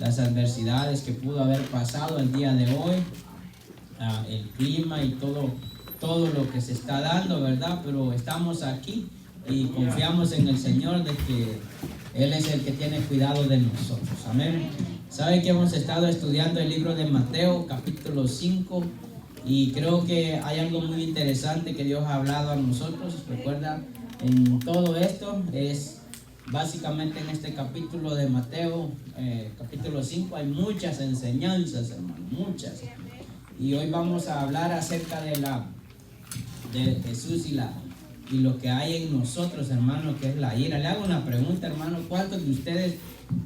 las adversidades que pudo haber pasado el día de hoy, el clima y todo lo que se está dando, ¿verdad? Pero estamos aquí y confiamos en el Señor de que Él es el que tiene cuidado de nosotros. Amén. Sabe que hemos estado estudiando el libro de Mateo, capítulo 5, y creo que hay algo muy interesante que Dios ha hablado a nosotros. Recuerda, en todo esto es básicamente en este capítulo de Mateo, capítulo 5, hay muchas enseñanzas, hermano, muchas. Y hoy vamos a hablar acerca de Jesús y lo que hay en nosotros, hermano, que es la ira. Le hago una pregunta, hermano: ¿cuántos de ustedes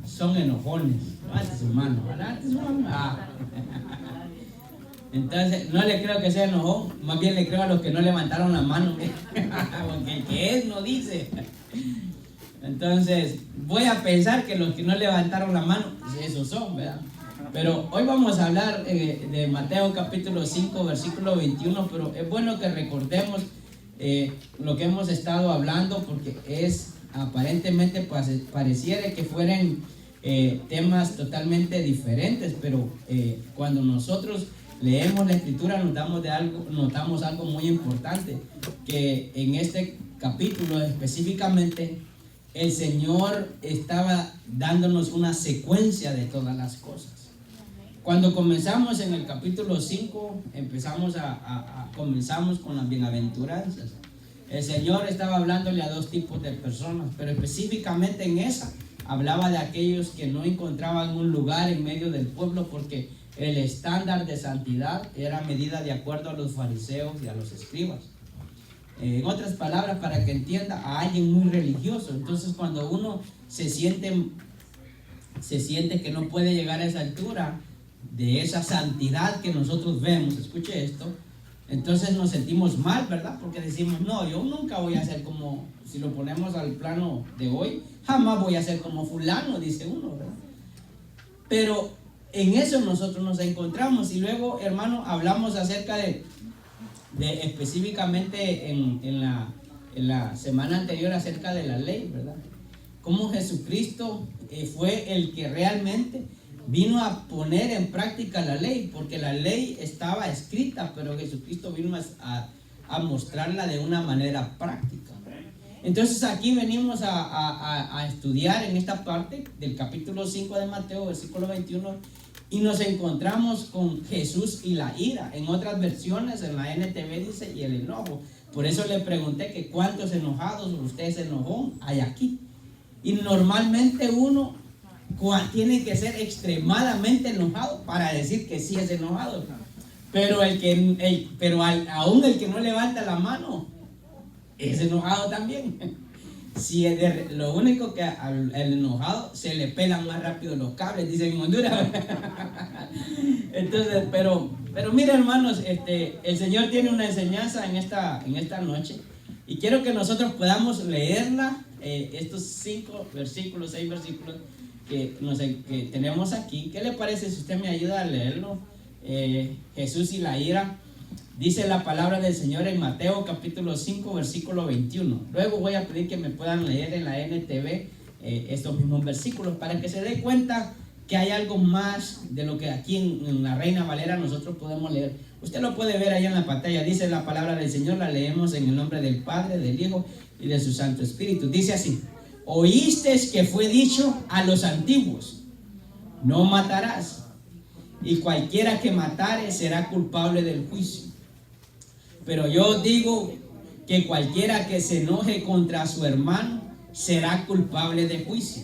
son enojones? Levante su mano, levante su mano. Entonces, no le creo que sea enojón, más bien le creo a los que no levantaron la mano, porque el que es no dice. Entonces, voy a pensar que los que no levantaron la mano, esos son, ¿verdad? Pero hoy vamos a hablar de Mateo capítulo 5, versículo 21, pero es bueno que recordemos lo que hemos estado hablando, porque aparentemente pareciera que fueran temas totalmente diferentes, pero cuando nosotros leemos la escritura notamos algo muy importante, que en este capítulo específicamente el Señor estaba dándonos una secuencia de todas las cosas. Cuando comenzamos en el capítulo 5, comenzamos con las bienaventuranzas. El Señor estaba hablándole a dos tipos de personas, pero específicamente en esa hablaba de aquellos que no encontraban un lugar en medio del pueblo, porque el estándar de santidad era medida de acuerdo a los fariseos y a los escribas. En otras palabras, para que entienda, a alguien muy religioso. Entonces, cuando uno se siente que no puede llegar a esa altura de esa santidad que nosotros vemos, escuche esto, entonces nos sentimos mal, ¿verdad? Porque decimos: no, yo nunca voy a ser como, si lo ponemos al plano de hoy, jamás voy a ser como fulano, dice uno, ¿verdad? Pero en eso nosotros nos encontramos. Y luego, hermano, hablamos acerca de específicamente en la semana anterior acerca de la ley, ¿verdad? Cómo Jesucristo fue el que realmente vino a poner en práctica la ley, porque la ley estaba escrita, pero Jesucristo vino a mostrarla de una manera práctica. Entonces aquí venimos a estudiar en esta parte del capítulo 5 de Mateo, versículo 21, y nos encontramos con Jesús y la ira. En otras versiones, en la NTV dice: y el enojo. Por eso le pregunté que cuántos enojados usted se enojó hay aquí. Y normalmente uno tiene que ser extremadamente enojado para decir que sí es enojado. Pero aún el que no levanta la mano es enojado también. Si lo único que al enojado se le pelan más rápido los cables, dicen en Honduras. Entonces, pero mira, hermanos, el Señor tiene una enseñanza en esta noche, y quiero que nosotros podamos leerla, estos 6 versículos que tenemos aquí. ¿Qué le parece si usted me ayuda a leerlo? Jesús y la ira. Dice la palabra del Señor en Mateo capítulo 5, versículo 21. Luego voy a pedir que me puedan leer en la NTV estos mismos versículos, para que se dé cuenta que hay algo más de lo que aquí en la Reina Valera nosotros podemos leer. Usted lo puede ver ahí en la pantalla. Dice la palabra del Señor, la leemos en el nombre del Padre, del Hijo y de su Santo Espíritu. Dice así: oísteis que fue dicho a los antiguos: no matarás, y cualquiera que matare será culpable del juicio. Pero yo os digo que cualquiera que se enoje contra su hermano será culpable de juicio.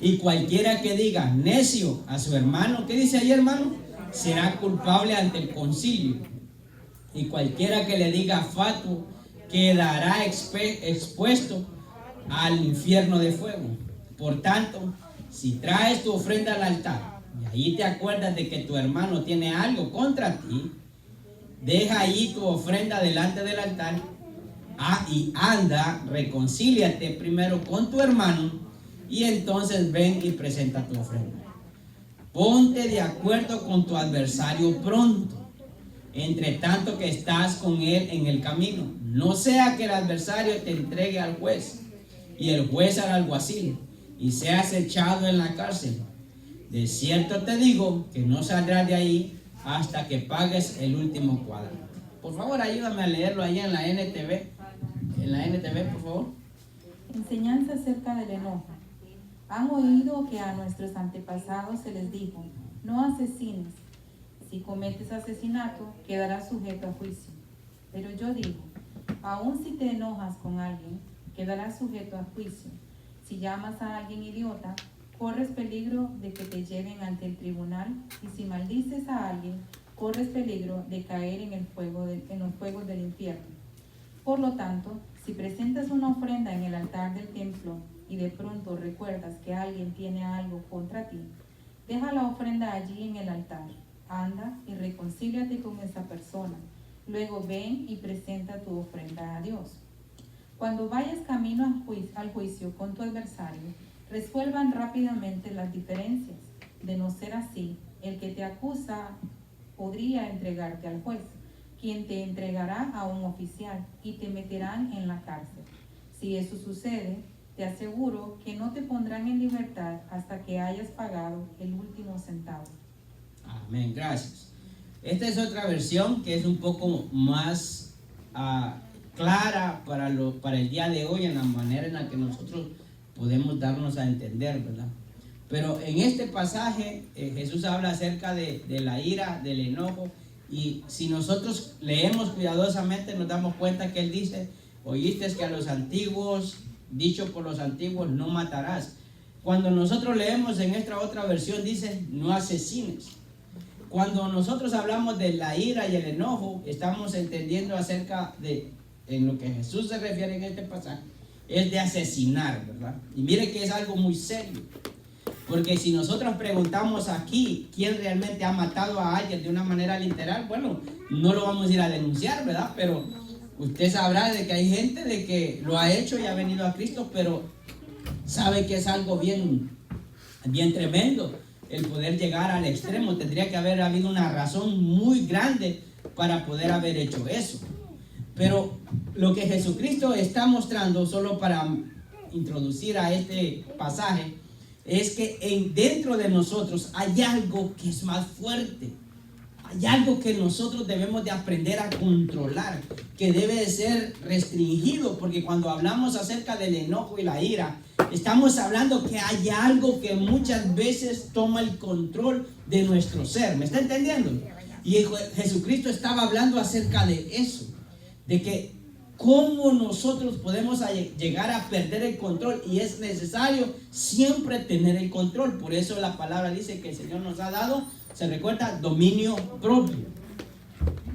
Y cualquiera que diga necio a su hermano, ¿qué dice ahí, hermano? Será culpable ante el concilio. Y cualquiera que le diga fatuo quedará expuesto al infierno de fuego. Por tanto, si traes tu ofrenda al altar y ahí te acuerdas de que tu hermano tiene algo contra ti, deja ahí tu ofrenda delante del altar y anda, reconcíliate primero con tu hermano, y entonces ven y presenta tu ofrenda. Ponte de acuerdo con tu adversario pronto, entre tanto que estás con él en el camino. No sea que el adversario te entregue al juez y el juez al alguacil y seas echado en la cárcel. De cierto te digo que no saldrás de ahí hasta que pagues el último cuadro. Por favor, ayúdame a leerlo ahí en la NTV. En la NTV, por favor. Enseñanza acerca del enojo. Han oído que a nuestros antepasados se les dijo: no asesines. Si cometes asesinato, quedarás sujeto a juicio. Pero yo digo, aun si te enojas con alguien, quedarás sujeto a juicio. Si llamas a alguien idiota, corres peligro de que te lleven ante el tribunal, y si maldices a alguien, corres peligro de caer en los fuegos del infierno. Por lo tanto, si presentas una ofrenda en el altar del templo y de pronto recuerdas que alguien tiene algo contra ti, deja la ofrenda allí en el altar, anda y reconcíliate con esa persona. Luego ven y presenta tu ofrenda a Dios. Cuando vayas camino al juicio con tu adversario, resuelvan rápidamente las diferencias. De no ser así, el que te acusa podría entregarte al juez, quien te entregará a un oficial y te meterán en la cárcel. Si eso sucede, te aseguro que no te pondrán en libertad hasta que hayas pagado el último centavo. Amén, gracias. Esta es otra versión que es un poco más clara para el día de hoy, en la manera en la que nosotros podemos darnos a entender, ¿verdad? Pero en este pasaje Jesús habla acerca de la ira, del enojo, y si nosotros leemos cuidadosamente nos damos cuenta que Él dice: oíste que a los antiguos, dicho por los antiguos, no matarás. Cuando nosotros leemos en esta otra versión dice: no asesines. Cuando nosotros hablamos de la ira y el enojo, estamos entendiendo acerca de, en lo que Jesús se refiere en este pasaje, es de asesinar, ¿verdad? Y mire que es algo muy serio. Porque si nosotros preguntamos aquí quién realmente ha matado a alguien de una manera literal, bueno, no lo vamos a ir a denunciar, ¿verdad? Pero usted sabrá de que hay gente de que lo ha hecho y ha venido a Cristo, pero sabe que es algo bien tremendo el poder llegar al extremo. Tendría que haber habido una razón muy grande para poder haber hecho eso. Pero lo que Jesucristo está mostrando, solo para introducir a este pasaje, es que dentro de nosotros hay algo que es más fuerte. Hay algo que nosotros debemos de aprender a controlar, que debe de ser restringido, porque cuando hablamos acerca del enojo y la ira, estamos hablando que hay algo que muchas veces toma el control de nuestro ser. ¿Me está entendiendo? Y Jesucristo estaba hablando acerca de eso, de que cómo nosotros podemos llegar a perder el control, y es necesario siempre tener el control. Por eso la palabra dice que el Señor nos ha dado, se recuerda, dominio propio.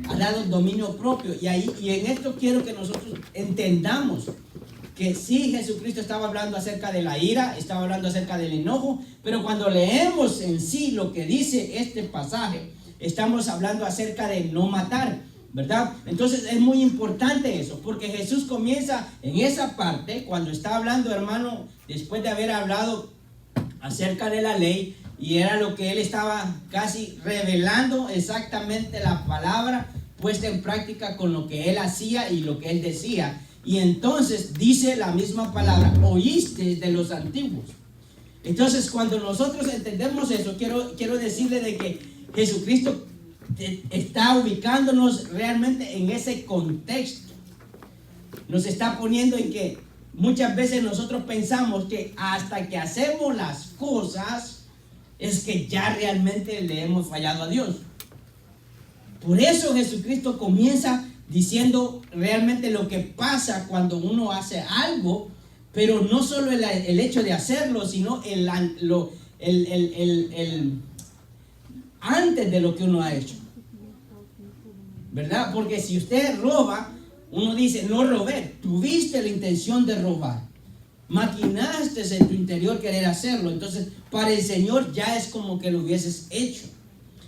Ha dado dominio propio, y en esto quiero que nosotros entendamos que sí, Jesucristo estaba hablando acerca de la ira, estaba hablando acerca del enojo, pero cuando leemos en sí lo que dice este pasaje, estamos hablando acerca de no matar, ¿verdad? Entonces es muy importante eso, porque Jesús comienza en esa parte, cuando está hablando, hermano, después de haber hablado acerca de la ley, y era lo que Él estaba casi revelando exactamente la palabra puesta en práctica con lo que Él hacía y lo que Él decía. Y entonces dice la misma palabra: oíste de los antiguos. Entonces cuando nosotros entendemos eso, quiero decirle de que Jesucristo está ubicándonos realmente en ese contexto. Nos está poniendo en que muchas veces nosotros pensamos que hasta que hacemos las cosas es que ya realmente le hemos fallado a Dios. Por eso Jesucristo comienza diciendo realmente lo que pasa cuando uno hace algo, pero no solo el hecho de hacerlo, sino el antes de lo que uno ha hecho, ¿verdad? Porque si usted roba, uno dice: no robé. Tuviste la intención de robar, maquinaste en tu interior querer hacerlo, entonces para el Señor ya es como que lo hubieses hecho.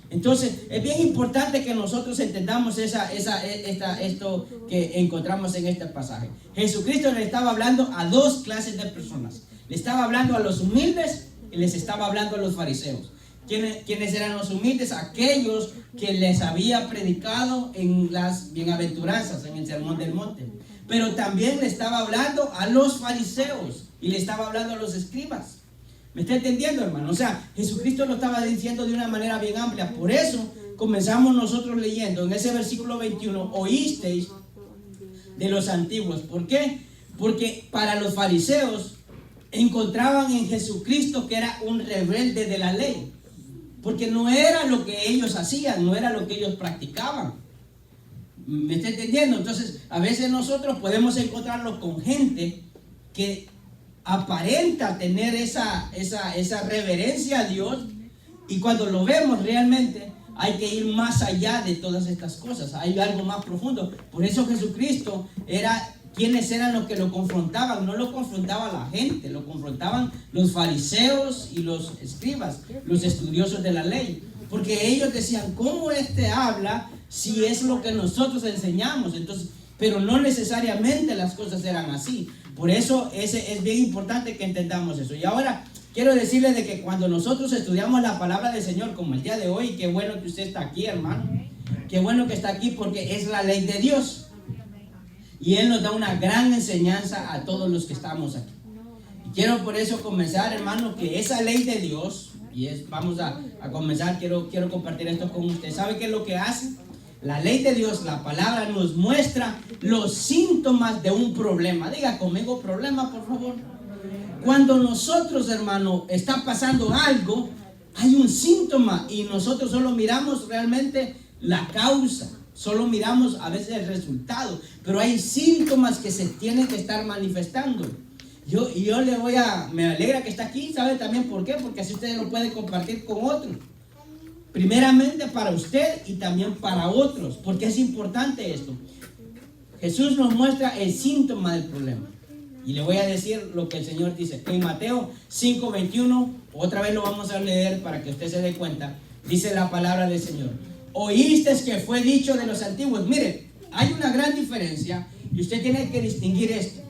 Entonces es bien importante que nosotros entendamos esto que encontramos en este pasaje. Jesucristo le estaba hablando a dos clases de personas. Le estaba hablando a los humildes y les estaba hablando a los fariseos. ¿Quiénes eran los humildes? Aquellos que les había predicado en las bienaventuranzas, en el Sermón del Monte. Pero también le estaba hablando a los fariseos y le estaba hablando a los escribas. ¿Me está entendiendo, hermano? O sea, Jesucristo lo estaba diciendo de una manera bien amplia. Por eso comenzamos nosotros leyendo en ese versículo 21, oísteis de los antiguos. ¿Por qué? Porque para los fariseos encontraban en Jesucristo que era un rebelde de la ley. Porque no era lo que ellos hacían, no era lo que ellos practicaban. ¿Me está entendiendo? Entonces, a veces nosotros podemos encontrarnos con gente que aparenta tener esa reverencia a Dios, y cuando lo vemos realmente hay que ir más allá de todas estas cosas, hay algo más profundo. Por eso Jesucristo era, ¿quiénes eran los que lo confrontaban? No lo confrontaba la gente, lo confrontaban los fariseos y los escribas, los estudiosos de la ley, porque ellos decían, ¿cómo habla si es lo que nosotros enseñamos? Entonces, pero no necesariamente las cosas eran así. Por eso es bien importante que entendamos eso. Y ahora quiero decirles de que cuando nosotros estudiamos la palabra del Señor, como el día de hoy, qué bueno que usted está aquí, hermano. Qué bueno que está aquí, porque es la ley de Dios. Y Él nos da una gran enseñanza a todos los que estamos aquí. Y quiero por eso comenzar, hermano, que esa ley de Dios, vamos a comenzar, quiero compartir esto con usted. ¿Sabe qué es lo que hace? La ley de Dios, la palabra, nos muestra los síntomas de un problema. Diga conmigo, problema, por favor. Cuando nosotros, hermano, está pasando algo, hay un síntoma y nosotros solo miramos realmente la causa, solo miramos a veces el resultado, pero hay síntomas que se tienen que estar manifestando. Yo me alegra que está aquí. ¿Sabe también por qué? Porque así usted lo puede compartir con otros. Primeramente para usted y también para otros, porque es importante esto. Jesús nos muestra el síntoma del problema. Y le voy a decir lo que el Señor dice. En Mateo 5:21, otra vez lo vamos a leer para que usted se dé cuenta. Dice la palabra del Señor. Oíste que fue dicho de los antiguos. Mire, hay una gran diferencia y usted tiene que distinguir esto.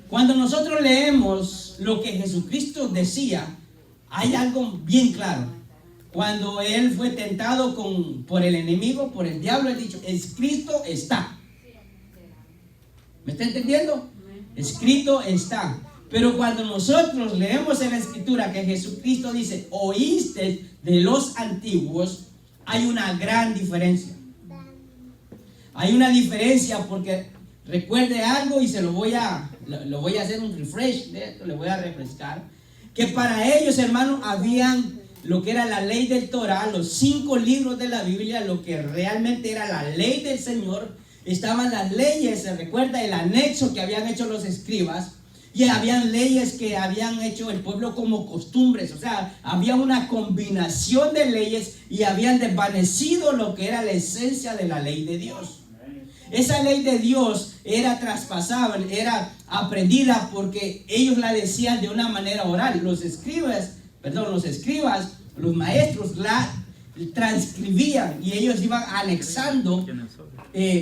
Cuando nosotros leemos lo que Jesucristo decía, hay algo bien claro. Cuando Él fue tentado por el enemigo, por el diablo, Él dijo, escrito está. ¿Me está entendiendo? Escrito está. Pero cuando nosotros leemos en la Escritura que Jesucristo dice, oíste de los antiguos, hay una gran diferencia. Hay una diferencia porque recuerde algo y lo voy a hacer un refresh de esto, le voy a refrescar. Que para ellos, hermanos, habían lo que era la ley del Torah, los 5 libros de la Biblia, lo que realmente era la ley del Señor. Estaban las leyes, se recuerda el anexo que habían hecho los escribas, y habían leyes que habían hecho el pueblo como costumbres. O sea, había una combinación de leyes y habían desvanecido lo que era la esencia de la ley de Dios. Esa ley de Dios era traspasable, era aprendida porque ellos la decían de una manera oral. Los escribas, los maestros la transcribían y ellos iban anexando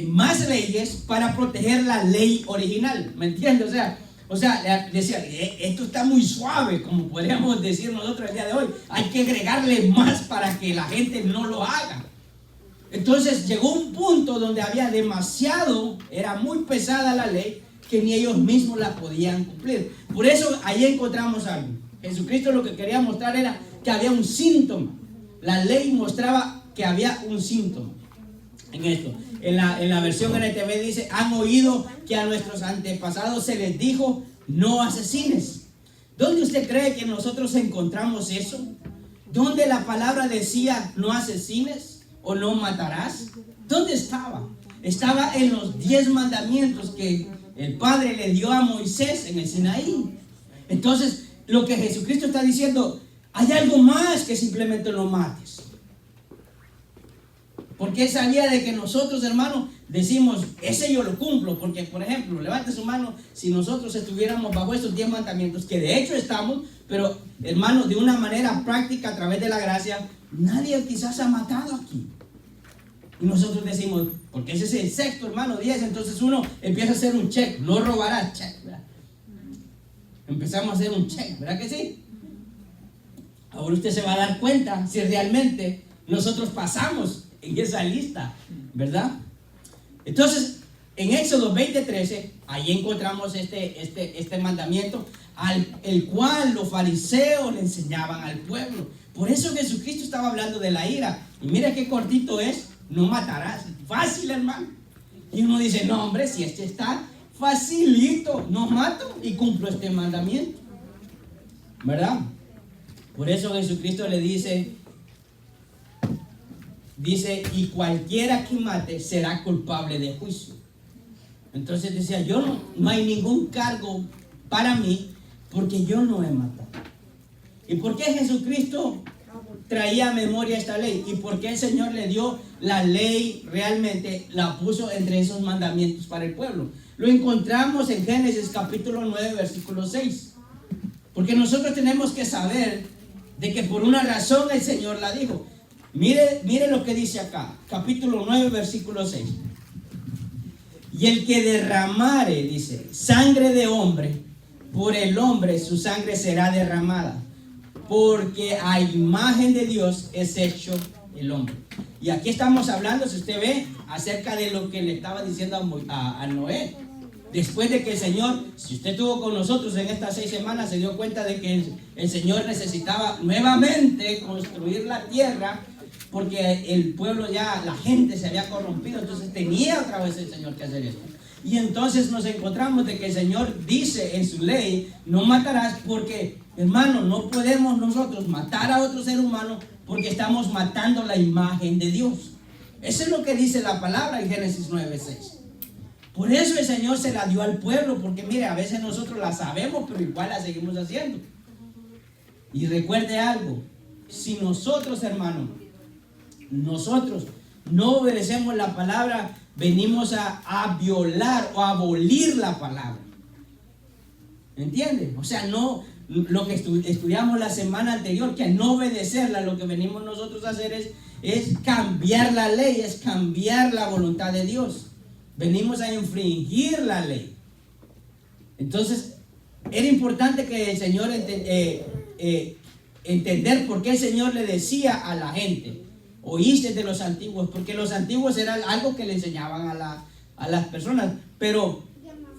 más leyes para proteger la ley original. ¿Me entiendes? O sea, decían, esto está muy suave, como podríamos decir nosotros el día de hoy. Hay que agregarle más para que la gente no lo haga. Entonces llegó un punto donde había demasiado, era muy pesada la ley, que ni ellos mismos la podían cumplir. Por eso ahí encontramos algo. Jesucristo lo que quería mostrar era que había un síntoma. La ley mostraba que había un síntoma en esto. En la versión NTV dice, han oído que a nuestros antepasados se les dijo, no asesines. ¿Dónde usted cree que nosotros encontramos eso? ¿Dónde la palabra decía, no asesines o no matarás? ¿Dónde estaba? Estaba en los 10 mandamientos que el Padre le dio a Moisés en el Sinaí. Entonces, lo que Jesucristo está diciendo, hay algo más que simplemente no mates. Porque Él sabía de que nosotros, hermanos, decimos, ese yo lo cumplo. Porque, por ejemplo, levante su mano si nosotros estuviéramos bajo estos 10 mandamientos, que de hecho estamos, pero, hermanos, de una manera práctica, a través de la gracia, nadie quizás ha matado aquí. Y nosotros decimos, porque ese es el sexto, hermano, 10, entonces uno empieza a hacer un check, no robarás, check, ¿verdad? Empezamos a hacer un check, ¿verdad que sí? Ahora usted se va a dar cuenta si realmente nosotros pasamos en esa lista, ¿verdad? Entonces, en Éxodo 20:13, ahí encontramos este mandamiento. el cual los fariseos le enseñaban al pueblo. Por eso Jesucristo estaba hablando de la ira. Y mira qué cortito es, no matarás. Fácil, hermano. Y uno dice, no hombre, si este está facilito, no mato y cumplo este mandamiento, ¿verdad? Por eso Jesucristo le dice, y cualquiera que mate será culpable de juicio. Entonces decía, no hay ningún cargo para mí porque yo no he matado. ¿Y por qué Jesucristo traía a memoria esta ley? ¿Y por qué el Señor le dio la ley, realmente la puso entre esos mandamientos para el pueblo? Lo encontramos en Génesis capítulo 9, versículo 6. Porque nosotros tenemos que saber de que por una razón el Señor la dijo. Mire lo que dice acá, capítulo 9, versículo 6. Y el que derramare, dice, sangre de hombre, por el hombre su sangre será derramada, porque a imagen de Dios es hecho el hombre. Y aquí estamos hablando, si usted ve, acerca de lo que le estaba diciendo a Noé. Después de que el Señor, si usted estuvo con nosotros en estas 6 semanas, se dio cuenta de que el Señor necesitaba nuevamente construir la tierra, porque el pueblo ya, la gente se había corrompido, entonces tenía otra vez el Señor que hacer esto. Y entonces nos encontramos de que el Señor dice en su ley, no matarás, porque hermano, no podemos nosotros matar a otro ser humano porque estamos matando la imagen de Dios. Eso es lo que dice la palabra en Génesis 9:6. Por eso el Señor se la dio al pueblo, porque mire, a veces nosotros la sabemos, pero igual la seguimos haciendo. Y recuerde algo, si nosotros, hermano, nosotros no obedecemos la palabra, venimos a violar o a abolir la palabra. ¿Entiende? O sea, no, lo que estudiamos la semana anterior, que al no obedecerla, lo que venimos nosotros a hacer es cambiar la ley, es cambiar la voluntad de Dios. Venimos a infringir la ley. Entonces, era importante que el Señor entender por qué el Señor le decía a la gente, oíste de los antiguos, porque los antiguos era algo que le enseñaban a las personas. Pero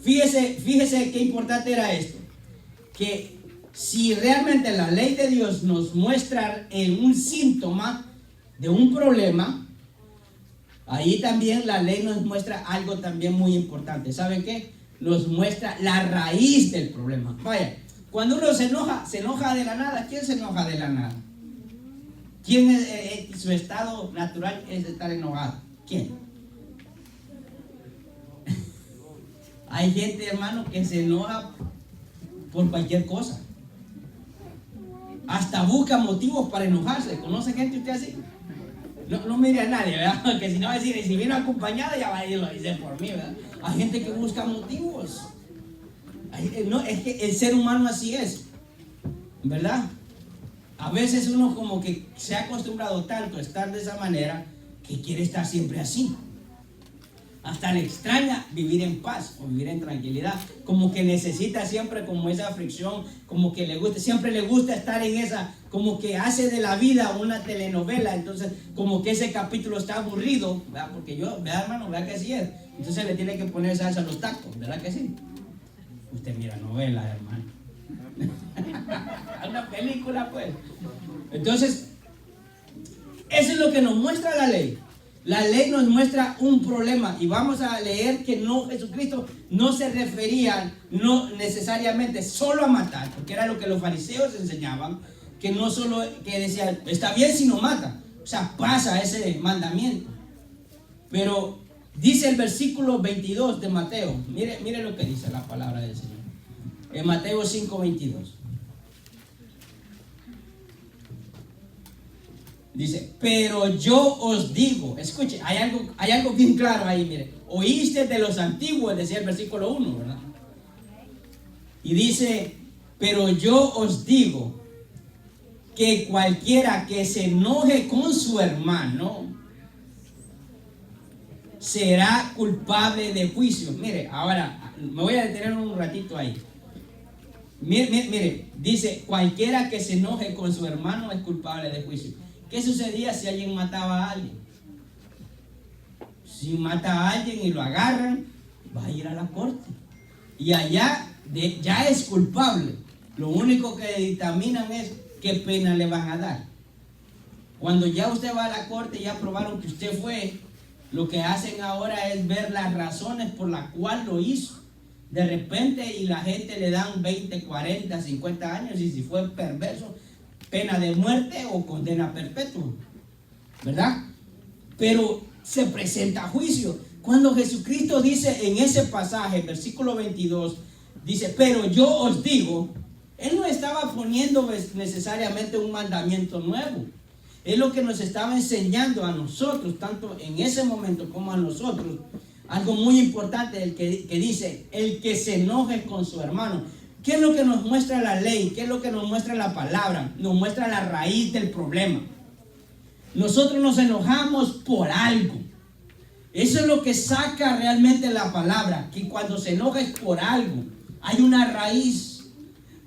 fíjese qué importante era esto, que si realmente la ley de Dios nos muestra un síntoma de un problema, ahí también la ley nos muestra algo también muy importante. ¿Saben qué? Nos muestra la raíz del problema. Vaya, cuando uno se enoja de la nada. ¿Quién se enoja de la nada? ¿Quién su estado natural es estar enojado? ¿Quién? Hay gente, hermano, que se enoja por cualquier cosa. Hasta busca motivos para enojarse. ¿Conoce gente usted así? No mire a nadie, ¿verdad? Porque si no va a decir, si vino acompañado, ya va a ir, lo dice por mí, ¿verdad? Hay gente que busca motivos. No, es que el ser humano así es, ¿verdad? A veces uno como que se ha acostumbrado tanto a estar de esa manera que quiere estar siempre así. Hasta le extraña vivir en paz o vivir en tranquilidad. Como que necesita siempre como esa fricción, como que siempre le gusta estar en esa, como que hace de la vida una telenovela. Entonces como que ese capítulo está aburrido, ¿verdad? Porque ¿verdad, hermano? ¿Verdad que sí es? Entonces le tiene que poner salsa a los tacos, ¿verdad que sí? Usted mira novela, hermano. Una película, pues. Entonces, eso es lo que nos muestra la ley. La ley nos muestra un problema, y vamos a leer que Jesucristo no se refería no necesariamente solo a matar, porque era lo que los fariseos enseñaban, que no solo, que decían, está bien si no mata, o sea, pasa ese mandamiento. Pero dice el versículo 22 de Mateo, mire lo que dice la palabra del Señor, en Mateo 5:22. Dice, pero yo os digo, escuche, hay algo bien claro ahí, mire, oíste de los antiguos, decía el versículo 1, ¿verdad? Y dice, pero yo os digo que cualquiera que se enoje con su hermano será culpable de juicio. Mire, ahora me voy a detener un ratito ahí. Mire, dice, cualquiera que se enoje con su hermano es culpable de juicio. ¿Qué sucedía si alguien mataba a alguien? Si mata a alguien y lo agarran, va a ir a la corte. Y allá ya es culpable. Lo único que dictaminan es qué pena le van a dar. Cuando ya usted va a la corte y ya probaron que usted fue, lo que hacen ahora es ver las razones por las cuales lo hizo. De repente y la gente le dan 20, 40, 50 años y si fue perverso, pena de muerte o condena perpetua, ¿verdad? Pero se presenta a juicio. Cuando Jesucristo dice en ese pasaje, versículo 22, dice, pero yo os digo, Él no estaba poniendo necesariamente un mandamiento nuevo. Es lo que nos estaba enseñando a nosotros, tanto en ese momento como a nosotros. Algo muy importante, el que dice, el que se enoje con su hermano. ¿Qué es lo que nos muestra la ley? ¿Qué es lo que nos muestra la palabra? Nos muestra la raíz del problema. Nosotros nos enojamos por algo. Eso es lo que saca realmente la palabra, que cuando se enoja es por algo. Hay una raíz.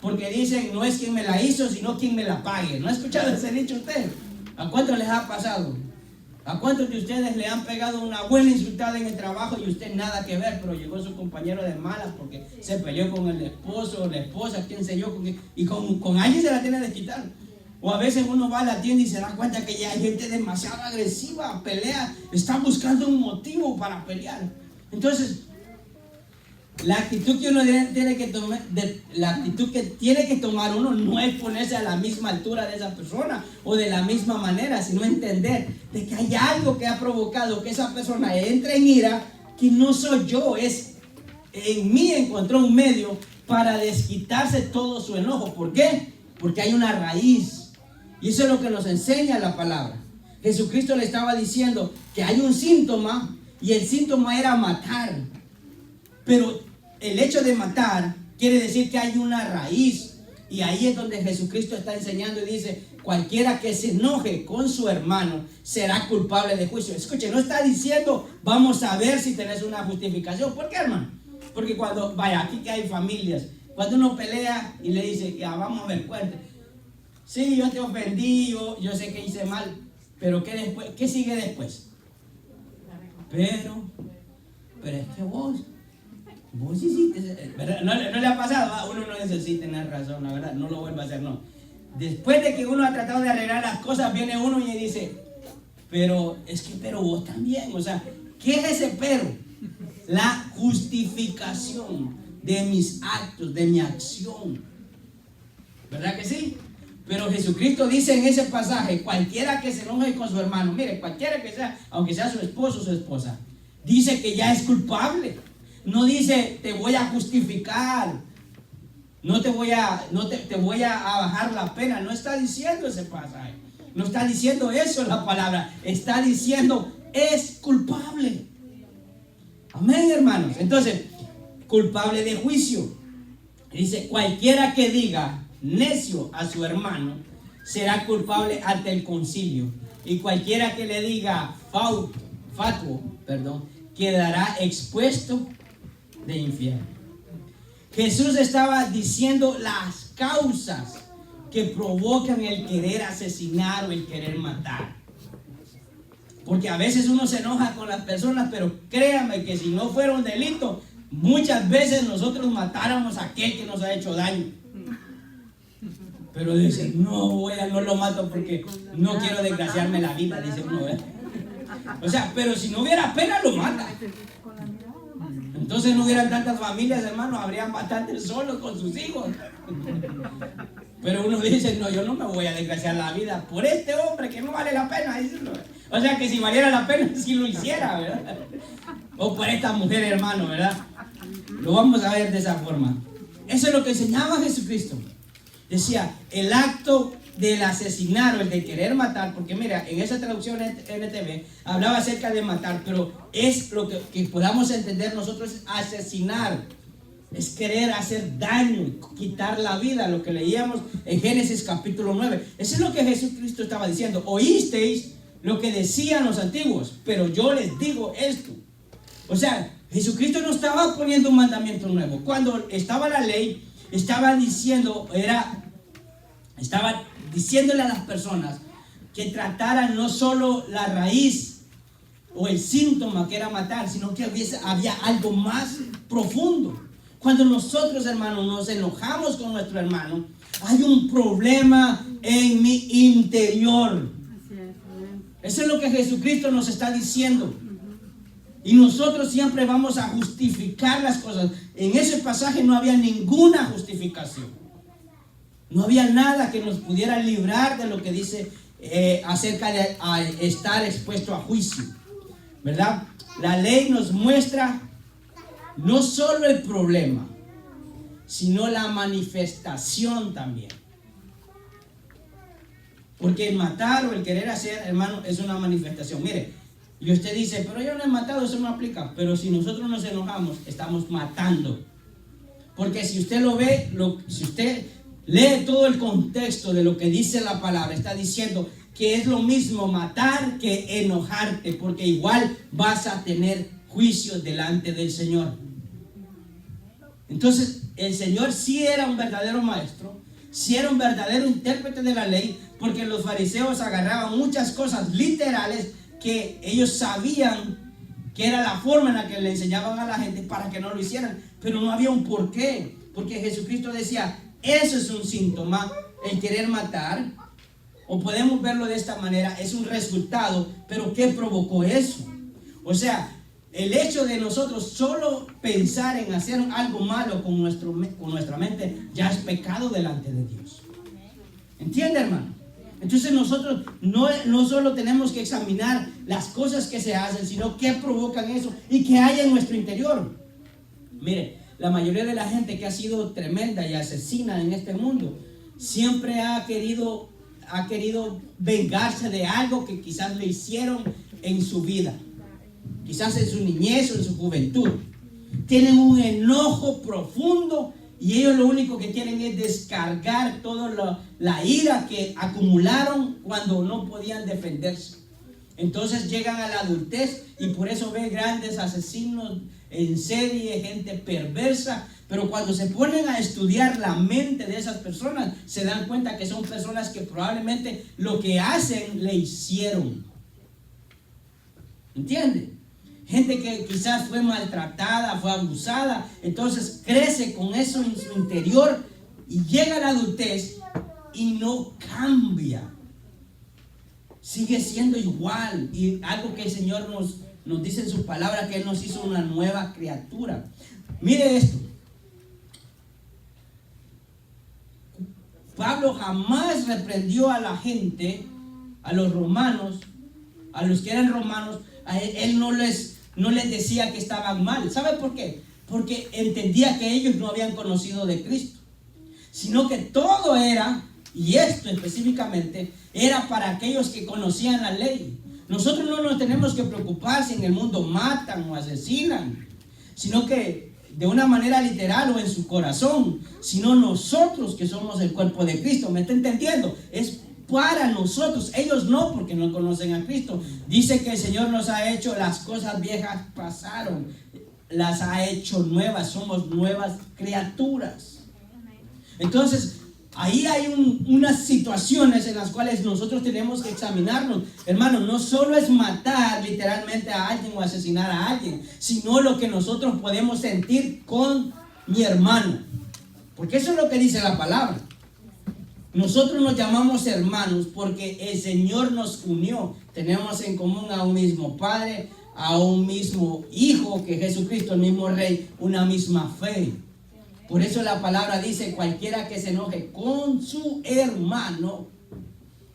Porque dicen, no es quien me la hizo, sino quien me la pague. ¿No ha escuchado ese dicho usted? ¿A cuántos les ha pasado? ¿A cuántos de ustedes le han pegado una buena insultada en el trabajo y usted nada que ver, pero llegó su compañero de malas porque se peleó con el esposo o la esposa, quién sé yo, y con alguien se la tiene que quitar? O a veces uno va a la tienda y se da cuenta que ya hay gente demasiado agresiva, pelea, está buscando un motivo para pelear. Entonces, la actitud que uno tiene que tomar, la actitud que tiene que tomar uno no es ponerse a la misma altura de esa persona o de la misma manera, sino entender de que hay algo que ha provocado que esa persona entre en ira, que no soy yo, es en mí encontró un medio para desquitarse todo su enojo. ¿Por qué? Porque hay una raíz. Y eso es lo que nos enseña la palabra. Jesucristo le estaba diciendo que hay un síntoma y el síntoma era matar. Pero el hecho de matar quiere decir que hay una raíz. Y ahí es donde Jesucristo está enseñando y dice, cualquiera que se enoje con su hermano será culpable de juicio. Escuche, no está diciendo, vamos a ver si tenés una justificación. ¿Por qué, hermano? Porque cuando, vaya, aquí que hay familias, cuando uno pelea y le dice, ya vamos a ver, cuente. Sí, yo te ofendí, yo sé que hice mal, pero ¿qué sigue después? Pero es que vos hiciste, ¿verdad? No le ha pasado, uno no necesita tener razón, la verdad, no lo vuelva a hacer, no. Después de que uno ha tratado de arreglar las cosas, viene uno y dice, pero vos también, o sea, ¿qué es ese pero? La justificación de mis actos, de mi acción, ¿verdad que sí? Pero Jesucristo dice en ese pasaje, cualquiera que se enoje con su hermano, mire, cualquiera que sea, aunque sea su esposo o su esposa, dice que ya es culpable. No dice, te voy a justificar, te voy a bajar la pena. No está diciendo ese pasaje. No está diciendo eso la palabra. Está diciendo, es culpable. Amén, hermanos. Entonces, culpable de juicio. Dice, cualquiera que diga necio a su hermano será culpable ante el concilio. Y cualquiera que le diga fatuo, quedará expuesto de infierno. Jesús estaba diciendo las causas que provocan el querer asesinar o el querer matar. Porque a veces uno se enoja con las personas, pero créanme que si no fuera un delito, muchas veces nosotros matáramos a aquel que nos ha hecho daño. Pero dicen, no lo mato porque no quiero desgraciarme la vida, dice uno, ¿eh? O sea, pero si no hubiera pena, lo mata. Entonces no hubieran tantas familias, hermanos, habrían bastantes solos con sus hijos. Pero uno dice, no, yo no me voy a desgraciar la vida por este hombre que no vale la pena. O sea, que si valiera la pena, si lo hiciera, ¿verdad? O por esta mujer, hermano, ¿verdad? Lo vamos a ver de esa forma. Eso es lo que enseñaba Jesucristo. Decía, el acto del asesinar o el de querer matar, porque mira, en esa traducción NTV hablaba acerca de matar, pero es lo que podamos entender nosotros, es asesinar, es querer hacer daño, quitar la vida, lo que leíamos en Génesis capítulo 9. Eso es lo que Jesucristo estaba diciendo. Oísteis lo que decían los antiguos, pero yo les digo esto. O sea, Jesucristo no estaba poniendo un mandamiento nuevo. Cuando estaba la ley, estaba diciéndole a las personas que trataran no solo la raíz o el síntoma que era matar, sino que había algo más profundo. Cuando nosotros, hermanos, nos enojamos con nuestro hermano, hay un problema en mi interior. Eso es lo que Jesucristo nos está diciendo. Y nosotros siempre vamos a justificar las cosas. En ese pasaje no había ninguna justificación. No había nada que nos pudiera librar de lo que dice acerca de estar expuesto a juicio, ¿verdad? La ley nos muestra no solo el problema, sino la manifestación también. Porque el matar o el querer hacer, hermano, es una manifestación. Mire, y usted dice, pero yo no he matado, eso no aplica. Pero si nosotros nos enojamos, estamos matando. Porque si usted lo ve, si usted lee todo el contexto de lo que dice la palabra, está diciendo que es lo mismo matar que enojarte, porque igual vas a tener juicio delante del Señor. Entonces, el Señor sí era un verdadero maestro, sí era un verdadero intérprete de la ley, porque los fariseos agarraban muchas cosas literales que ellos sabían que era la forma en la que le enseñaban a la gente para que no lo hicieran, pero no había un porqué, porque Jesucristo decía, eso es un síntoma, el querer matar, o podemos verlo de esta manera, es un resultado, pero ¿qué provocó eso? O sea, el hecho de nosotros solo pensar en hacer algo malo con nuestra mente ya es pecado delante de Dios. ¿Entiende, hermano? Entonces nosotros no solo tenemos que examinar las cosas que se hacen, sino qué provocan eso y qué hay en nuestro interior. Mire, la mayoría de la gente que ha sido tremenda y asesina en este mundo siempre ha querido vengarse de algo que quizás le hicieron en su vida, quizás en su niñez o en su juventud. Tienen un enojo profundo y ellos lo único que quieren es descargar toda la ira que acumularon cuando no podían defenderse. Entonces llegan a la adultez y por eso ve grandes asesinos en serie, gente perversa. Pero cuando se ponen a estudiar la mente de esas personas, se dan cuenta que son personas que probablemente lo que hacen le hicieron. ¿Entiende? Gente que quizás fue maltratada, fue abusada, entonces crece con eso en su interior y llega a la adultez y no cambia. Sigue siendo igual. Y algo que el Señor nos dice en su palabra, que Él nos hizo una nueva criatura. Mire esto. Pablo jamás reprendió a la gente, a los romanos, a los que eran romanos. A él no les decía que estaban mal. ¿Sabe por qué? Porque entendía que ellos no habían conocido de Cristo, sino que todo era, y esto específicamente, era para aquellos que conocían la ley. Nosotros no nos tenemos que preocupar si en el mundo matan o asesinan, sino que de una manera literal o en su corazón, sino nosotros que somos el cuerpo de Cristo. ¿Me está entendiendo? Es para nosotros, ellos no, porque no conocen a Cristo. Dice que el Señor nos ha hecho, las cosas viejas pasaron, las ha hecho nuevas, somos nuevas criaturas. Entonces, ahí hay unas situaciones en las cuales nosotros tenemos que examinarnos. Hermano, no solo es matar literalmente a alguien o asesinar a alguien, sino lo que nosotros podemos sentir con mi hermano. Porque eso es lo que dice la palabra. Nosotros nos llamamos hermanos porque el Señor nos unió. Tenemos en común a un mismo Padre, a un mismo Hijo, que Jesucristo, el mismo Rey, una misma fe. Por eso la palabra dice, cualquiera que se enoje con su hermano,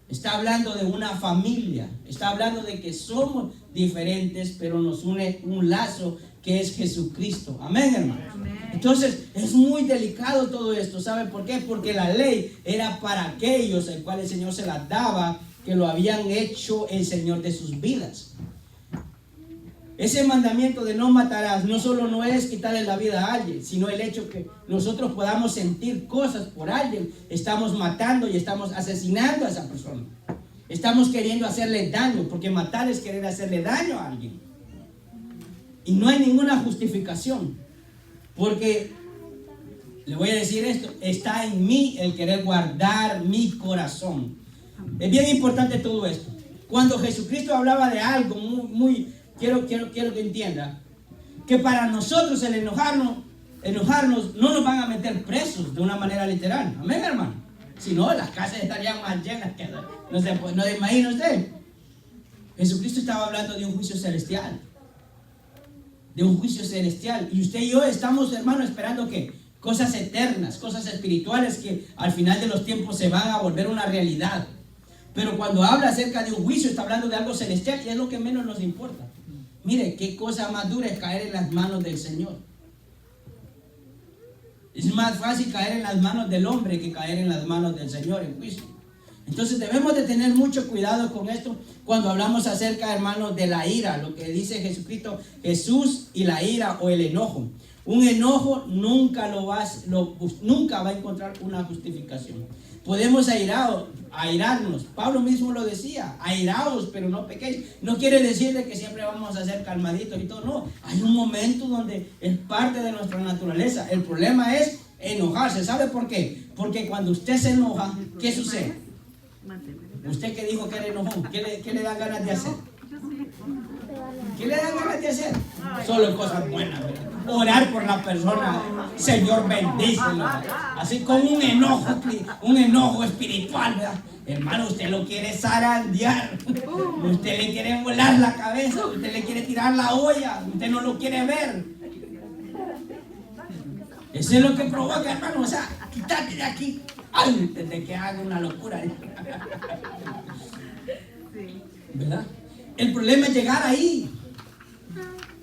está hablando de una familia, está hablando de que somos diferentes, pero nos une un lazo que es Jesucristo. Amén, hermanos. Amén. Entonces es muy delicado todo esto. ¿Sabe por qué? Porque la ley era para aquellos el cual el Señor se las daba, que lo habían hecho el Señor de sus vidas. Ese mandamiento de no matarás no solo no es quitarle la vida a alguien, sino el hecho que nosotros podamos sentir cosas por alguien. Estamos matando y estamos asesinando a esa persona. Estamos queriendo hacerle daño, porque matar es querer hacerle daño a alguien. Y no hay ninguna justificación, porque, le voy a decir esto, está en mí el querer guardar mi corazón. Es bien importante todo esto. Cuando Jesucristo hablaba de algo quiero que entienda, que para nosotros el enojarnos enojarnos, no nos van a meter presos de una manera literal. Amén, hermano. Si no, las casas estarían más llenas que no se imagina usted. Jesucristo estaba hablando de un juicio celestial. De un juicio celestial. Y usted y yo estamos, hermano, esperando que cosas eternas, cosas espirituales que al final de los tiempos se van a volver una realidad. Pero cuando habla acerca de un juicio, está hablando de algo celestial y es lo que menos nos importa. Mire, qué cosa más dura es caer en las manos del Señor. Es más fácil caer en las manos del hombre que caer en las manos del Señor en juicio. Entonces debemos de tener mucho cuidado con esto cuando hablamos acerca, hermanos, de la ira. Lo que dice Jesucristo, Jesús y la ira o el enojo. Un enojo nunca va a encontrar una justificación. Podemos airarnos. Pablo mismo lo decía, airaos, pero no pequéis. No quiere decir de que siempre vamos a ser calmaditos y todo, no. Hay un momento donde es parte de nuestra naturaleza. El problema es enojarse. ¿Sabe por qué? Porque cuando usted se enoja, ¿qué sucede? Usted que dijo que era enojón, ¿qué le dan ganas de hacer? ¿Qué le dan ganas de hacer? Solo cosas buenas, ¿verdad? Orar por la persona, Señor, bendícelo. Así con un enojo espiritual, ¿verdad? Hermano, usted lo quiere zarandear, usted le quiere volar la cabeza, usted le quiere tirar la olla, usted no lo quiere ver. Eso es lo que provoca, hermano. O sea, quítate de aquí. Ay, desde que haga una locura. ¿Verdad? El problema es llegar ahí.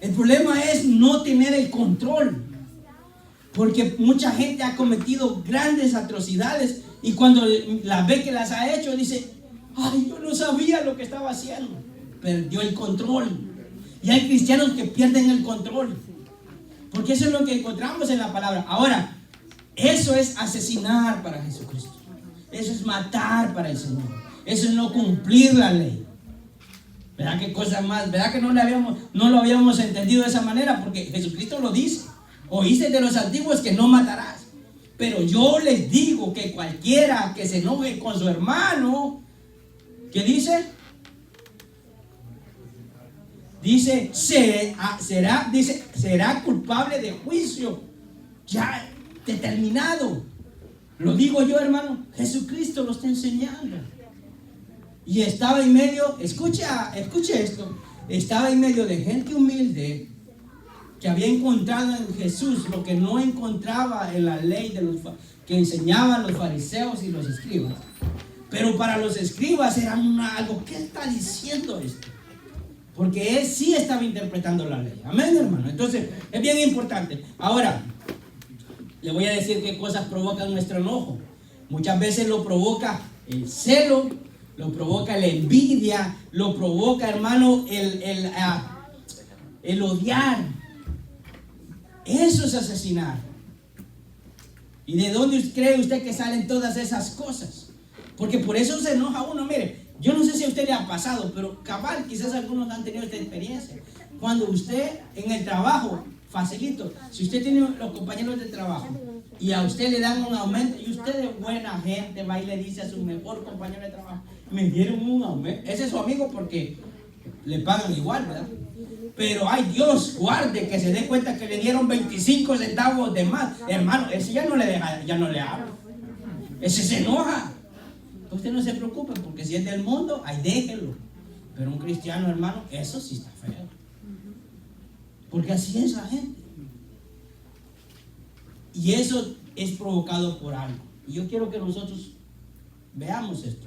El problema es no tener el control. Porque mucha gente ha cometido grandes atrocidades y cuando las ve que las ha hecho, dice: ay, yo no sabía lo que estaba haciendo. Perdió el control. Y hay cristianos que pierden el control. Porque eso es lo que encontramos en la palabra. Ahora, eso es asesinar para Jesucristo. Eso es matar para el Señor. Eso es no cumplir la ley. ¿Verdad qué cosa más? ¿Verdad que no lo habíamos entendido de esa manera? Porque Jesucristo lo dice. Oíste de los antiguos que no matarás. Pero yo les digo que cualquiera que se enoje con su hermano, ¿qué dice? Dice, será culpable de juicio. Ya determinado. Lo digo yo, hermano. Jesucristo lo está enseñando. Y estaba en medio, escuche esto, estaba en medio de gente humilde que había encontrado en Jesús lo que no encontraba en la ley que enseñaban los fariseos y los escribas. Pero para los escribas era algo, ¿qué está diciendo esto? Porque él sí estaba interpretando la ley. Amén, hermano. Entonces, es bien importante. Ahora, le voy a decir qué cosas provocan nuestro enojo. Muchas veces lo provoca el celo, lo provoca la envidia, lo provoca, hermano, el odiar. Eso es asesinar. ¿Y de dónde cree usted que salen todas esas cosas? Porque por eso se enoja uno. Mire, yo no sé si a usted le ha pasado, pero cabal, quizás algunos han tenido esta experiencia. Cuando usted en el trabajo, facilito, si usted tiene los compañeros de trabajo y a usted le dan un aumento y usted de buena gente va y le dice a su mejor compañero de trabajo: me dieron un aumento. Ese es su amigo porque le pagan igual, ¿verdad? Pero ay, Dios guarde que se dé cuenta que le dieron 25 centavos de más. Hermano, ese ya no le habla. Ese se enoja. Usted no se preocupe, porque si es del mundo, ahí déjelo. Pero un cristiano, hermano, eso sí está feo. Porque así es la gente. Y eso es provocado por algo. Y yo quiero que nosotros veamos esto.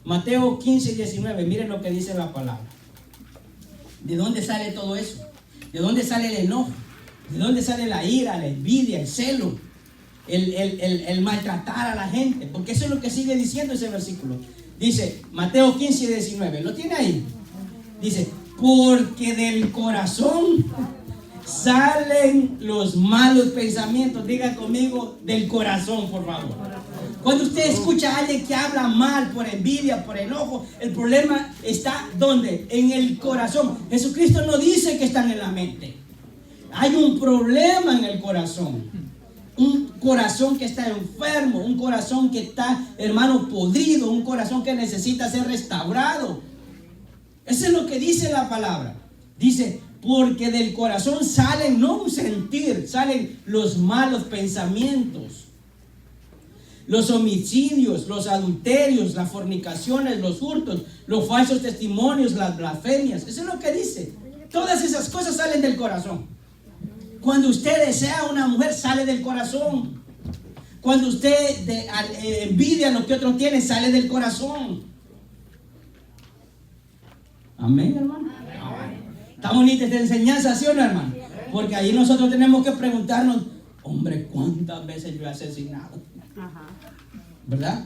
Mateo 15, 19, miren lo que dice la palabra. ¿De dónde sale todo eso? ¿De dónde sale el enojo? ¿De dónde sale la ira, la envidia, el celo? El maltratar a la gente. Porque eso es lo que sigue diciendo ese versículo. Dice, Mateo 15, 19, ¿lo tiene ahí? Dice, porque del corazón salen los malos pensamientos. Diga conmigo, del corazón, por favor. Cuando usted escucha a alguien que habla mal por envidia, por enojo, el problema está ¿dónde? En el corazón. Jesucristo no dice que están en la mente. Hay un problema en el corazón. Un corazón que está enfermo, un corazón que está, hermano, podrido, un corazón que necesita ser restaurado. Eso es lo que dice la palabra. Dice, Porque del corazón salen, no un sentir, salen los malos pensamientos, los homicidios, los adulterios, las fornicaciones, los hurtos, los falsos testimonios, las blasfemias. Eso es lo que dice. Todas esas cosas salen del corazón. Cuando usted desea a una mujer, sale del corazón. Cuando usted envidia lo que otro tiene, sale del corazón. Amén, hermano. Está bonita esta enseñanza, ¿sí o no, hermano? Porque ahí nosotros tenemos que preguntarnos, hombre, ¿cuántas veces yo he asesinado? ¿Verdad?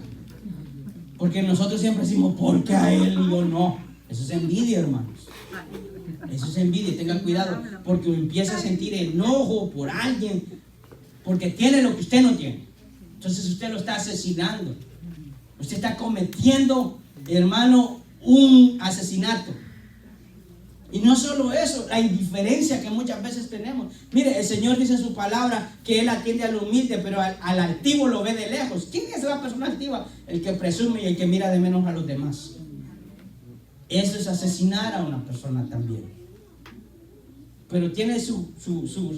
Porque nosotros siempre decimos, ¿por qué a él y yo no? Eso es envidia, hermanos. Eso es envidia. Tengan cuidado, porque empieza a sentir enojo por alguien, porque tiene lo que usted no tiene. Entonces usted lo está asesinando. Usted está cometiendo, hermano, un asesinato. Y no solo eso, la indiferencia que muchas veces tenemos. Mire, el Señor dice en su palabra que Él atiende al humilde, pero al altivo lo ve de lejos. ¿Quién es la persona altiva? El que presume y el que mira de menos a los demás. Eso es asesinar a una persona también. Pero tiene su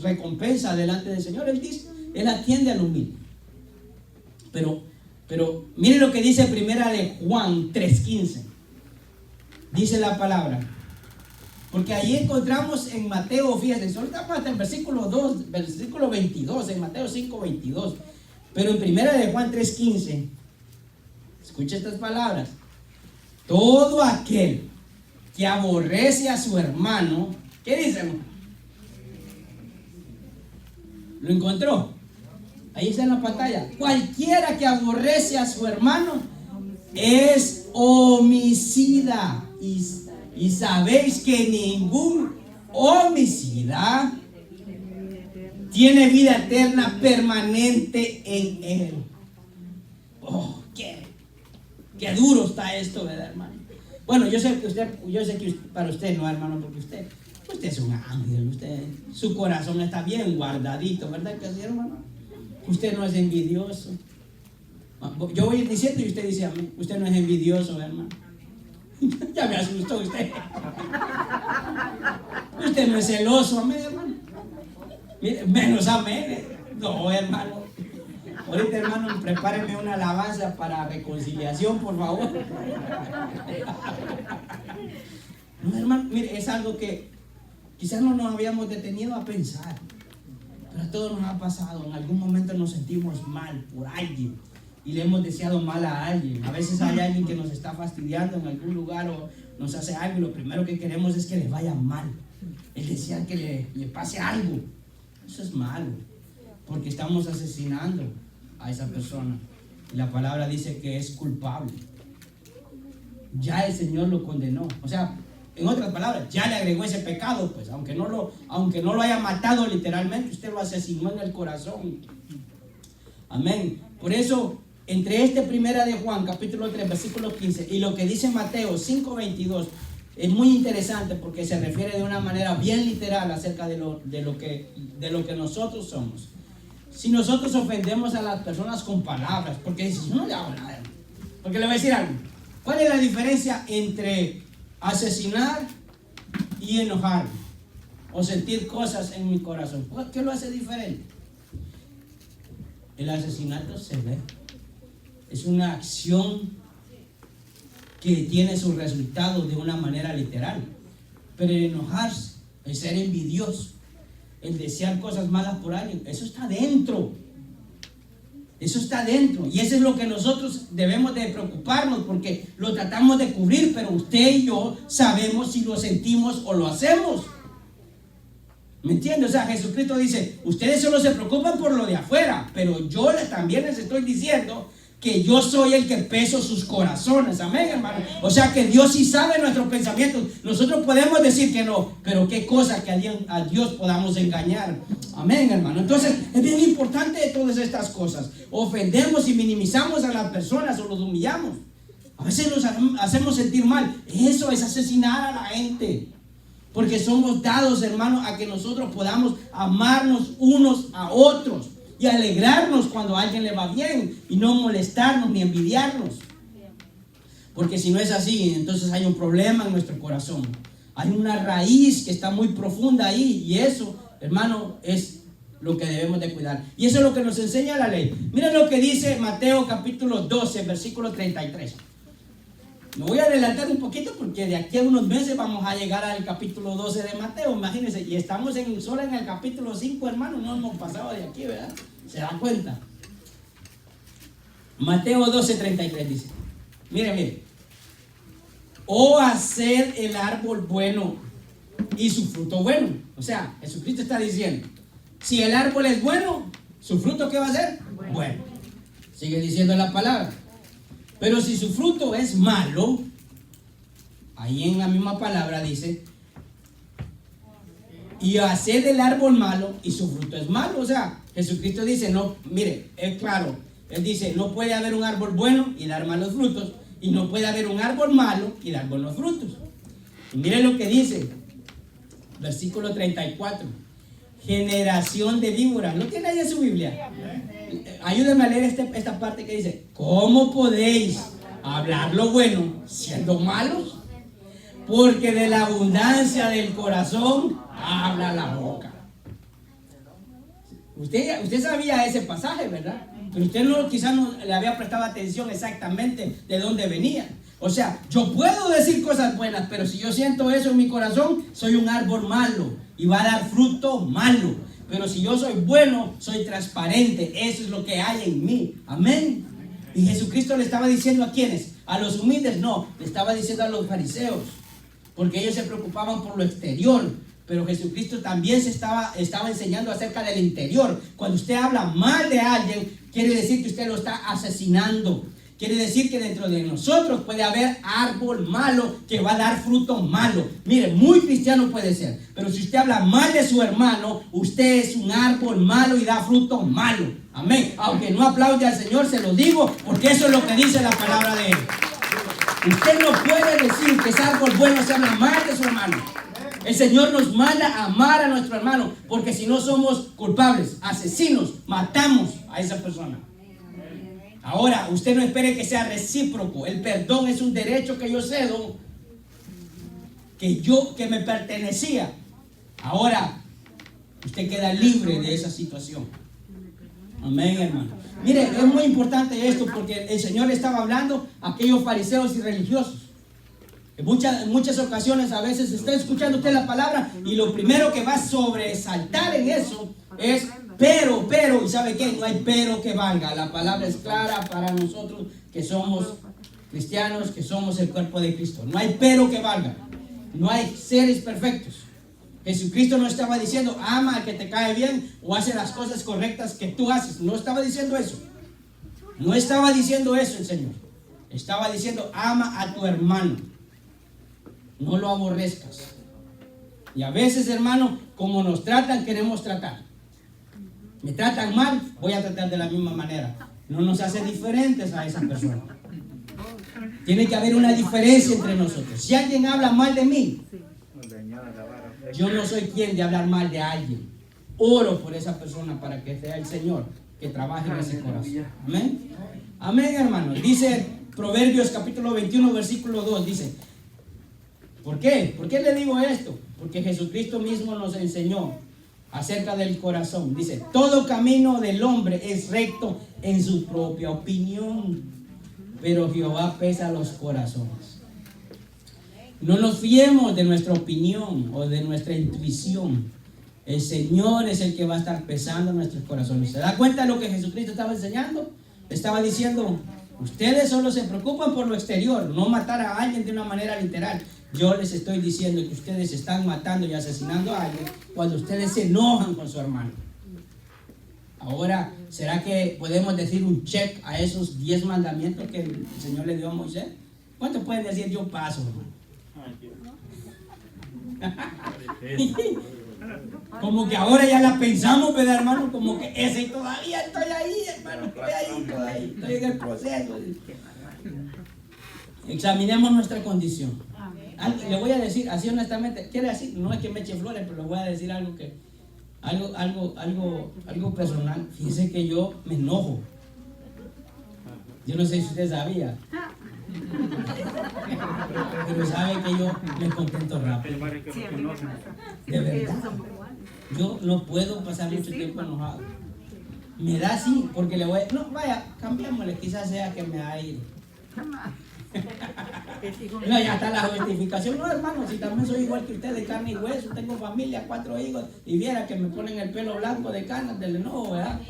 recompensa delante del Señor. Él dice, Él atiende al humilde. Pero mire lo que dice primera de Juan 3:15. Dice la palabra. Porque ahí encontramos en Mateo, fíjense, solo estamos hasta en versículo 22, en Mateo 5:22. Pero en primera de Juan 3:15, escucha estas palabras. Todo aquel que aborrece a su hermano, ¿qué dice? ¿Lo encontró? Ahí está en la pantalla. Cualquiera que aborrece a su hermano es homicida. Y sabéis que ningún homicida tiene vida eterna permanente en él. Oh, qué duro está esto, ¿verdad, hermano? Bueno, yo sé que para usted no, hermano, porque usted es un ángel, su corazón está bien guardadito, ¿verdad que sí, hermano? Usted no es envidioso. Yo voy diciendo y usted dice a mí, usted no es envidioso, hermano. Ya me asustó usted. Usted no es celoso, amén, hermano. Mire, menos amén. No, hermano. Ahorita, hermano, prepáreme una alabanza para reconciliación, por favor. No, hermano, mire, es algo que quizás no nos habíamos detenido a pensar. Pero a todos nos ha pasado. En algún momento nos sentimos mal por alguien y le hemos deseado mal a alguien. A veces hay alguien que nos está fastidiando en algún lugar o nos hace algo y lo primero que queremos es que le vaya mal. Es desear que le pase algo. Eso es malo, porque estamos asesinando a esa persona. Y la palabra dice que es culpable. Ya el Señor lo condenó. O sea, en otras palabras, ya le agregó ese pecado, pues, aunque no lo haya matado literalmente, usted lo asesinó en el corazón. Amén. Por eso, entre primera de Juan, capítulo 3, versículo 15, y lo que dice Mateo 5:22, es muy interesante porque se refiere de una manera bien literal acerca de lo que nosotros somos. Si nosotros ofendemos a las personas con palabras, porque dices, yo no le hago nada, porque le voy a decir algo. ¿Cuál es la diferencia entre asesinar y enojar o sentir cosas en mi corazón? ¿Qué lo hace diferente? El asesinato se ve. Es una acción que tiene sus resultados de una manera literal. Pero el enojarse, el ser envidioso, el desear cosas malas por alguien, eso está dentro. Eso está dentro. Y eso es lo que nosotros debemos de preocuparnos, porque lo tratamos de cubrir, pero usted y yo sabemos si lo sentimos o lo hacemos. ¿Me entiende? O sea, Jesucristo dice, ustedes solo se preocupan por lo de afuera, pero yo también les estoy diciendo que yo soy el que peso sus corazones. Amén, hermano. O sea que Dios sí sabe nuestros pensamientos. Nosotros podemos decir que no, pero qué cosa que a Dios podamos engañar. Amén, hermano. Entonces es bien importante de todas estas cosas. Ofendemos y minimizamos a las personas o los humillamos. A veces los hacemos sentir mal. Eso es asesinar a la gente. Porque somos dados, hermano, a que nosotros podamos amarnos unos a otros y alegrarnos cuando a alguien le va bien y no molestarnos ni envidiarnos. Porque si no es así, entonces hay un problema en nuestro corazón. Hay una raíz que está muy profunda ahí, y eso, hermano, es lo que debemos de cuidar. Y eso es lo que nos enseña la ley. Miren lo que dice Mateo capítulo 12, versículo 33. Me voy a adelantar un poquito porque de aquí a unos meses vamos a llegar al capítulo 12 de Mateo, imagínense, y estamos solo en el capítulo 5, hermano, no hemos pasado de aquí, ¿verdad? ¿Se dan cuenta? Mateo 12, 33 dice, mire, o hacer el árbol bueno y su fruto bueno. O sea, Jesucristo está diciendo, si el árbol es bueno, ¿su fruto qué va a ser? Bueno. Sigue diciendo la palabra. Pero si su fruto es malo, ahí en la misma palabra dice, y hacer el árbol malo y su fruto es malo. O sea, Jesucristo dice, no, mire, es claro, Él dice, no puede haber un árbol bueno y dar malos frutos, y no puede haber un árbol malo y dar buenos frutos. Y mire lo que dice, versículo 34, generación de víboras. ¿Lo tiene ahí en su Biblia? Ayúdenme a leer esta parte que dice, ¿cómo podéis hablar lo bueno siendo malos? Porque de la abundancia del corazón habla la boca. Usted sabía ese pasaje, ¿verdad? Pero usted quizás no le había prestado atención exactamente de dónde venía. O sea, yo puedo decir cosas buenas, pero si yo siento eso en mi corazón, soy un árbol malo y va a dar fruto malo. Pero si yo soy bueno, soy transparente. Eso es lo que hay en mí. Amén. Y Jesucristo le estaba diciendo ¿a quiénes? A los humildes, no. Le estaba diciendo a los fariseos, porque ellos se preocupaban por lo exterior. Pero Jesucristo también estaba enseñando acerca del interior. Cuando usted habla mal de alguien, quiere decir que usted lo está asesinando. Quiere decir que dentro de nosotros puede haber árbol malo que va a dar fruto malo. Mire, muy cristiano puede ser, pero si usted habla mal de su hermano, usted es un árbol malo y da fruto malo. Amén. Aunque no aplaude al Señor, se lo digo, porque eso es lo que dice la palabra de Él. Usted no puede decir que es árbol bueno si habla mal de su hermano. El Señor nos manda a amar a nuestro hermano, porque si no somos culpables, asesinos, matamos a esa persona. Ahora, usted no espere que sea recíproco. El perdón es un derecho que yo cedo, que me pertenecía. Ahora, usted queda libre de esa situación. Amén, hermano. Mire, es muy importante esto, porque el Señor estaba hablando a aquellos fariseos y religiosos. En muchas ocasiones, a veces está escuchando usted la palabra y lo primero que va a sobresaltar en eso es pero, ¿y sabe qué? No hay pero que valga. La palabra es clara para nosotros que somos cristianos, que somos el cuerpo de Cristo. No hay pero que valga. No hay seres perfectos. Jesucristo no estaba diciendo ama al que te cae bien o hace las cosas correctas que tú haces. No estaba diciendo eso. No estaba diciendo eso el Señor. Estaba diciendo ama a tu hermano. No lo aborrezcas. Y a veces, hermano, como nos tratan, queremos tratar. Me tratan mal, voy a tratar de la misma manera. No nos hace diferentes a esa persona. Tiene que haber una diferencia entre nosotros. Si alguien habla mal de mí, yo no soy quien de hablar mal de alguien. Oro por esa persona para que sea el Señor que trabaje en ese corazón. Amén. Amén, hermano. Dice Proverbios capítulo 21, versículo 2. Dice, ¿por qué? ¿Por qué le digo esto? Porque Jesucristo mismo nos enseñó acerca del corazón. Dice, todo camino del hombre es recto en su propia opinión, pero Jehová pesa los corazones. No nos fiemos de nuestra opinión o de nuestra intuición. El Señor es el que va a estar pesando nuestros corazones. ¿Se da cuenta de lo que Jesucristo estaba enseñando? Estaba diciendo, ustedes solo se preocupan por lo exterior, no matar a alguien de una manera literal. Yo les estoy diciendo que ustedes están matando y asesinando a alguien cuando ustedes se enojan con su hermano. Ahora, ¿será que podemos decir un check a esos 10 mandamientos que el Señor le dio a Moisés? ¿Cuántos pueden decir yo paso, hermano? Como que ahora ya la pensamos, ¿verdad, hermano? Como que ese todavía estoy ahí, hermano, estoy en el proceso. Examinemos nuestra condición. Le voy a decir, así honestamente, quiere decir, no es que me eche flores, pero le voy a decir algo personal. Fíjese que yo me enojo. Yo no sé si usted sabía. Pero sabe que yo me contento rápido. De verdad. Yo no puedo pasar mucho tiempo enojado. Me da así, porque le voy a... No, vaya, cambiémosle, quizás sea que me ha ido. No, ya está la justificación. No, hermano, si también soy igual que usted, de carne y hueso, tengo familia, 4 hijos, y viera que me ponen el pelo blanco de canas del enojo, ¿verdad?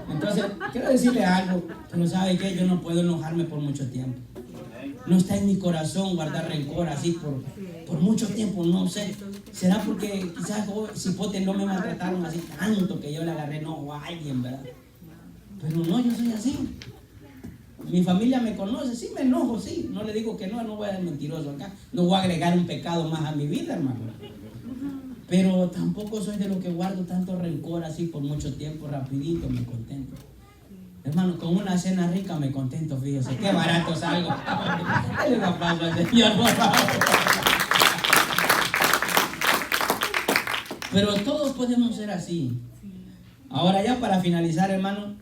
Entonces, quiero decirle algo, pero ¿sabe qué? Yo no puedo enojarme por mucho tiempo. No está en mi corazón guardar rencor así por mucho tiempo, no sé. ¿Será porque quizás cipote no me maltrataron así tanto que yo le agarré enojo a alguien, verdad? Pero no, yo soy así. Mi familia me conoce, sí me enojo, sí. No le digo que no voy a ser mentiroso acá. No voy a agregar un pecado más a mi vida, hermano. Pero tampoco soy de los que guardo tanto rencor así por mucho tiempo, rapidito me contento. Hermano, con una cena rica me contento, fíjese. Qué barato salgo. Dale un aplauso al Señor, por favor. Pero todos podemos ser así. Ahora ya para finalizar, hermano,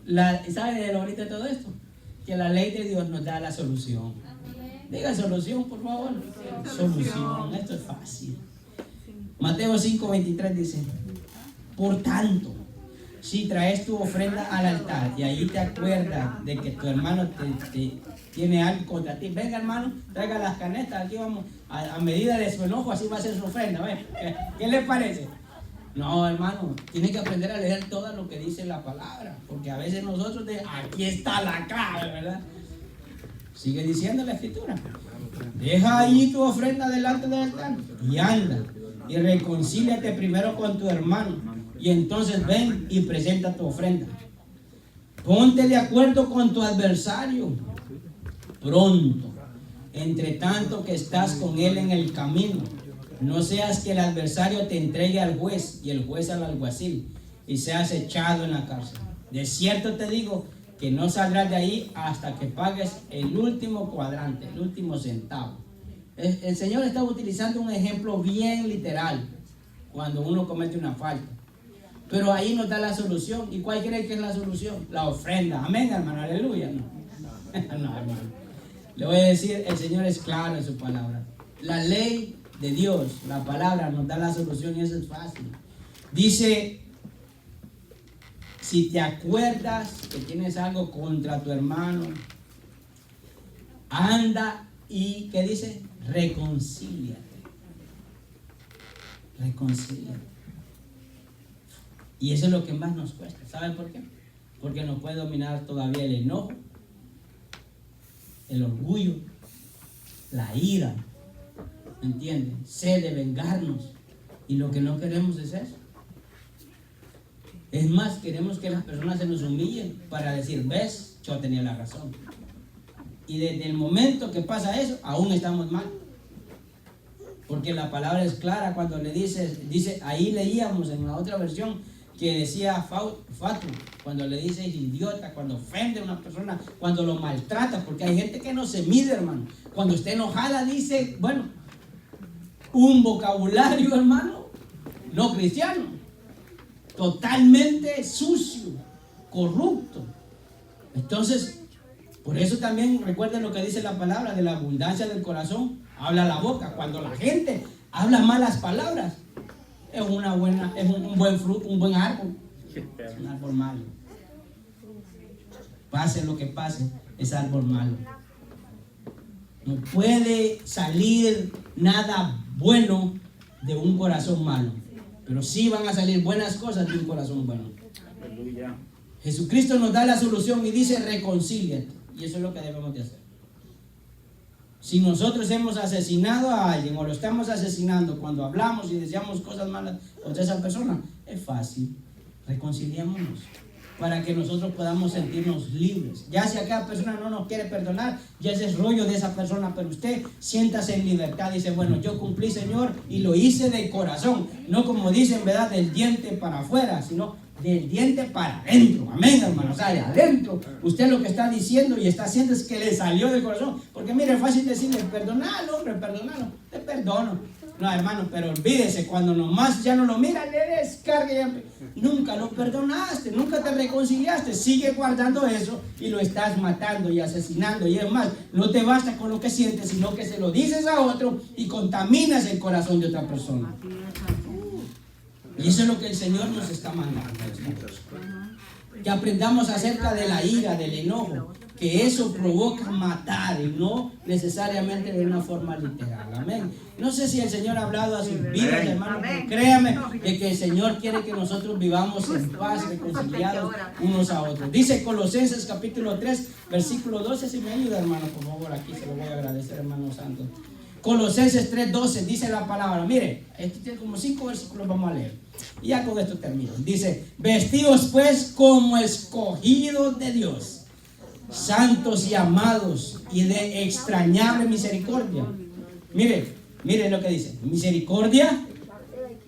¿sabe de lo bonito de todo esto? Que la ley de Dios nos da la solución. Diga solución, por favor. Solución, esto es fácil. Mateo 5:23 dice: por tanto, si traes tu ofrenda al altar y allí te acuerdas de que tu hermano te tiene algo contra ti, venga, hermano, traiga las canetas, aquí vamos, a medida de su enojo, así va a ser su ofrenda. ¿Qué le parece? No, hermano, tiene que aprender a leer todo lo que dice la palabra, porque a veces nosotros aquí está la clave, ¿verdad? Sigue diciendo la escritura: deja ahí tu ofrenda delante del altar y anda y reconcíliate primero con tu hermano, y entonces ven y presenta tu ofrenda. Ponte de acuerdo con tu adversario pronto, entre tanto que estás con él en el camino. No seas que el adversario te entregue al juez y el juez al alguacil y seas echado en la cárcel. De cierto te digo que no saldrás de ahí hasta que pagues el último cuadrante, el último centavo. El Señor está utilizando un ejemplo bien literal cuando uno comete una falta. Pero ahí nos da la solución. ¿Y cuál cree que es la solución? La ofrenda. Amén, hermano. Aleluya. No, no, hermano. Le voy a decir, el Señor es claro en su palabra. La ley de Dios, la palabra, nos da la solución y eso es fácil. Dice: si te acuerdas que tienes algo contra tu hermano, anda y, ¿qué dice? Reconcíliate. Reconcíliate. Y eso es lo que más nos cuesta. ¿Saben por qué? Porque nos puede dominar todavía el enojo, el orgullo, la ira. ¿Entienden? Sed de vengarnos. Y lo que no queremos es eso. Es más, queremos que las personas se nos humillen para decir: ves, yo tenía la razón. Y desde el momento que pasa eso, aún estamos mal. Porque la palabra es clara cuando le dice, ahí leíamos en la otra versión que decía fatu, cuando le dice idiota, cuando ofende a una persona, cuando lo maltrata, porque hay gente que no se mide, hermano. Cuando está enojada dice, bueno, un vocabulario, hermano, no cristiano, totalmente sucio, corrupto. Entonces, por eso también recuerden lo que dice la palabra: de la abundancia del corazón habla la boca. Cuando la gente habla malas palabras, es un buen fruto, un buen árbol. Es un árbol malo. Pase lo que pase, es árbol malo. No puede salir nada bueno de un corazón malo, pero sí van a salir buenas cosas de un corazón bueno. Aleluya. Jesucristo nos da la solución y dice: reconcíliate. Y eso es lo que debemos de hacer. Si nosotros hemos asesinado a alguien o lo estamos asesinando cuando hablamos y deseamos cosas malas contra esa persona, es fácil. Reconciliémonos para que nosotros podamos sentirnos libres. Ya si aquella persona no nos quiere perdonar, ya ese es rollo de esa persona, pero usted siéntase en libertad. Dice: bueno, yo cumplí, Señor, y lo hice de corazón, no como dicen, ¿verdad?, del diente para afuera, sino del diente para adentro. Amén, hermano. O sea, de adentro, usted lo que está diciendo y está haciendo es que le salió del corazón. Porque mire, es fácil decirle: perdonalo, hombre, perdonalo, te perdono. No, hermano, pero olvídese, cuando nomás ya no lo mira, le descargue. nunca lo perdonaste, nunca te reconciliaste, sigue guardando eso y lo estás matando y asesinando. Y es más, no te basta con lo que sientes, sino que se lo dices a otro y contaminas el corazón de otra persona. Y eso es lo que el Señor nos está mandando. Que aprendamos acerca de la ira, del enojo, que eso provoca matar y no necesariamente de una forma literal. Amén. No sé si el Señor ha hablado a sus vidas, hermanos, pero créame de que el Señor quiere que nosotros vivamos en paz, reconciliados unos a otros. Dice Colosenses capítulo 3, versículo 12. Si me ayuda, hermano, por favor, aquí se lo voy a agradecer, hermano santo. Colosenses 3:12 dice la palabra. Mire, esto tiene como 5 versículos, vamos a leer. Y ya con esto termino. Dice: vestidos pues como escogidos de Dios, santos y amados, y de extrañable misericordia. Mire lo que dice: misericordia,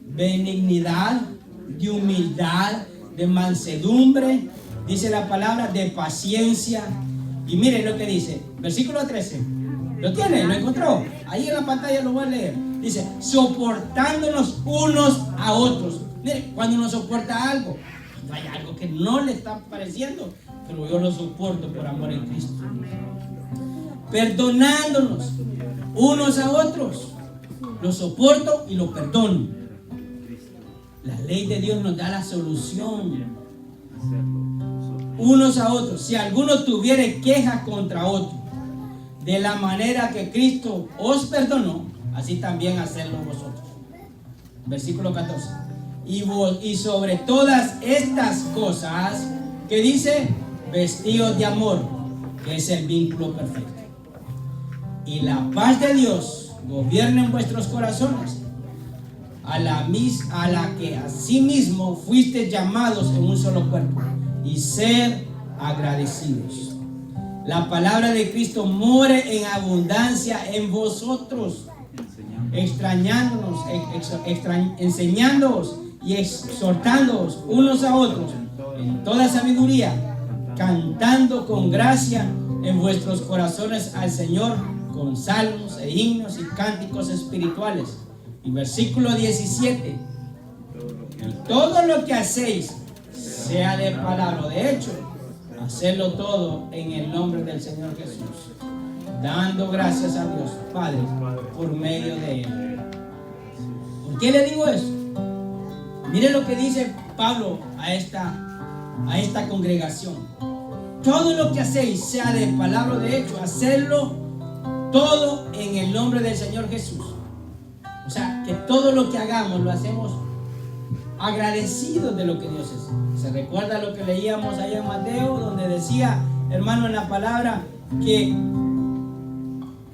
benignidad, de humildad, de mansedumbre, dice la palabra, de paciencia. Y miren lo que dice, versículo 13. ¿Lo tiene? ¿Lo encontró? Ahí en la pantalla lo voy a leer. Dice: soportándonos unos a otros. Mire, cuando uno soporta algo, hay algo que no le está pareciendo, pero yo lo soporto por amor en Cristo. Perdonándonos unos a otros. Lo soporto y lo perdono. La ley de Dios nos da la solución. Unos a otros. Si alguno tuviere queja contra otro, de la manera que Cristo os perdonó, así también hacedlo vosotros. Versículo 14. Y sobre todas estas cosas, que dice, vestidos de amor, que es el vínculo perfecto. Y la paz de Dios gobierne en vuestros corazones, a la que asimismo fuisteis llamados en un solo cuerpo, y ser agradecidos. La palabra de Cristo more en abundancia en vosotros, enseñándoos y exhortándoos unos a otros en toda sabiduría, cantando con gracia en vuestros corazones al Señor con salmos e himnos y cánticos espirituales. Y versículo 17: y todo lo que hacéis, sea de palabra o de hecho, hacedlo todo en el nombre del Señor Jesús, dando gracias a Dios Padre por medio de Él. ¿Por qué le digo eso? Mire lo que dice Pablo a esta congregación: todo lo que hacéis, sea de palabra o de hecho, hacedlo todo en el nombre del Señor Jesús. O sea, que todo lo que hagamos lo hacemos agradecidos de lo que Dios es. ¿Se recuerda lo que leíamos allá en Mateo, donde decía, hermano, en la palabra, que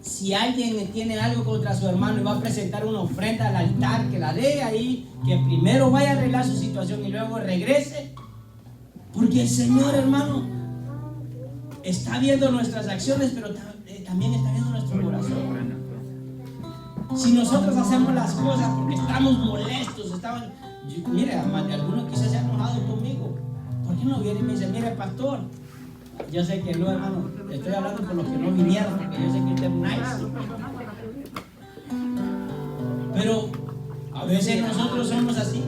si alguien tiene algo contra su hermano y va a presentar una ofrenda al altar, que la dé ahí, que primero vaya a arreglar su situación y luego regrese? Porque el Señor, hermano, está viendo nuestras acciones, pero también está viendo nuestro corazón. Si nosotros hacemos las cosas porque estamos molestos, mire, algunos quizás se han enojado conmigo, ¿por qué no viene y me dice, mire, pastor? Yo sé que no, hermano, estoy hablando por los que no vinieron, porque yo sé que usted es nice. Pero a veces nosotros somos así.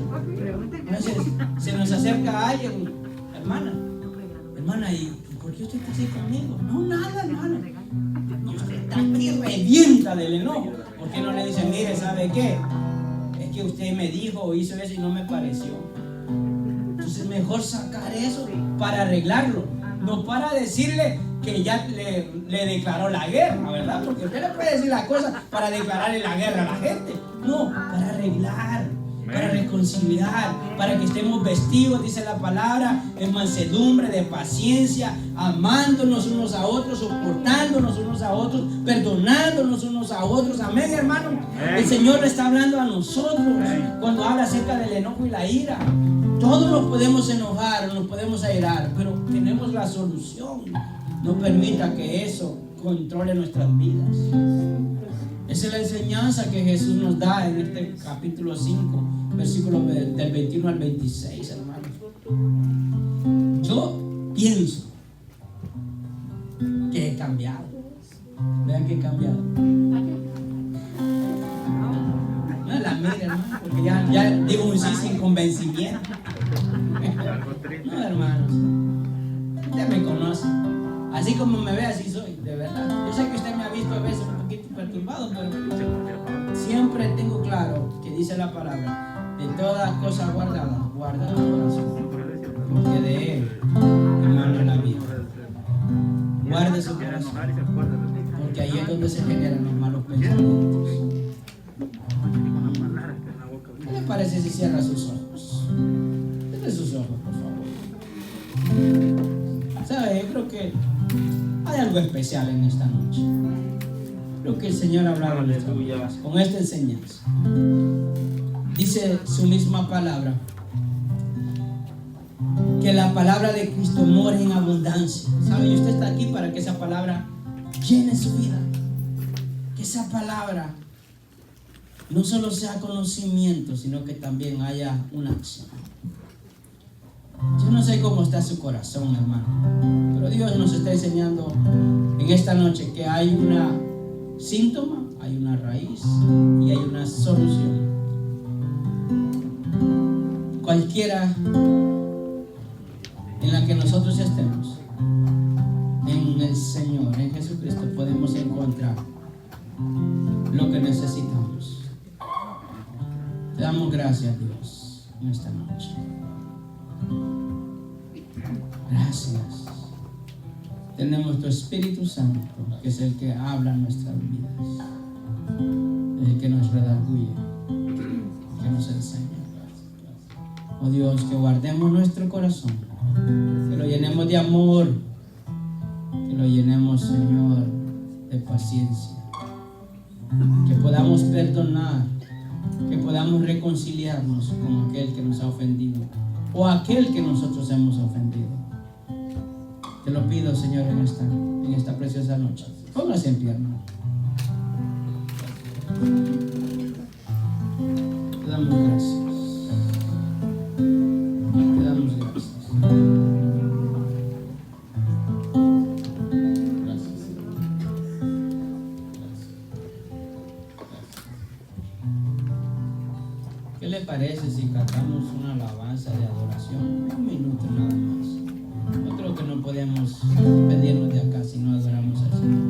A veces se nos acerca alguien, hermana, ¿y por qué usted está así conmigo? No, nada, hermano. Y usted está aquí, revienta del enojo. ¿Por qué no le dice, mire, ¿sabe qué? Es que usted me dijo o hizo eso y no me pareció? Entonces mejor sacar eso para arreglarlo, no para decirle que ya le declaró la guerra, ¿verdad? Porque usted le puede decir las cosas para declararle la guerra a la gente. No, para arreglar, para reconciliar, para que estemos vestidos, dice la palabra, en mansedumbre, de paciencia, amándonos unos a otros, soportándonos unos a otros, perdonándonos unos a otros. Amén, hermano. El Señor le está hablando a nosotros cuando habla acerca del enojo y la ira. Todos nos podemos enojar, nos podemos airar, pero tenemos la solución. No permita que eso controle nuestras vidas. Esa es la enseñanza que Jesús nos da en este capítulo 5, versículos del 21 al 26, hermanos. Yo pienso que he cambiado. Vean que he cambiado. mire, hermano, porque ya digo un sí sin convencimiento. No, hermanos, usted me conoce. Así como me ve, así soy, de verdad. Yo sé que usted me ha visto a veces un poquito perturbado, pero siempre tengo claro que dice la palabra: de toda cosa guardada, guarda tu corazón, porque de él emana la vida. Guarde su corazón, porque ahí es donde se generan los malos pensamientos. ¿Qué le parece si cierra sus ojos? Cierre sus ojos, por favor. ¿Sabe? Yo creo que hay algo especial en esta noche. Creo que el Señor ha hablado con esta enseñanza. Dice su misma palabra que la palabra de Cristo mora en abundancia. ¿Sabe? Y usted está aquí para que esa palabra llene su vida. Que esa palabra no solo sea conocimiento, sino que también haya una acción. Yo no sé cómo está su corazón, hermano, pero Dios nos está enseñando en esta noche que hay una síntoma, hay una raíz y hay una solución. Cualquiera en la que nosotros estemos, en el Señor, en Jesucristo, podemos encontrar lo que necesitamos. Te damos gracias, Dios, en esta noche. Gracias. Tenemos tu Espíritu Santo, que es el que habla en nuestras vidas, el que nos redarguye, que nos enseña. Oh Dios, que guardemos nuestro corazón, que lo llenemos de amor, que lo llenemos, Señor, de paciencia, que podamos perdonar, que podamos reconciliarnos con aquel que nos ha ofendido o aquel que nosotros hemos ofendido. Te lo pido, Señor, en esta preciosa noche. Póngase en pie, hermano. Te damos gracias. Te damos gracias. ¿Qué le parece si cantamos una alabanza de adoración? Un minuto nada más. Yo creo que no podemos pedirnos de acá si no adoramos al Señor.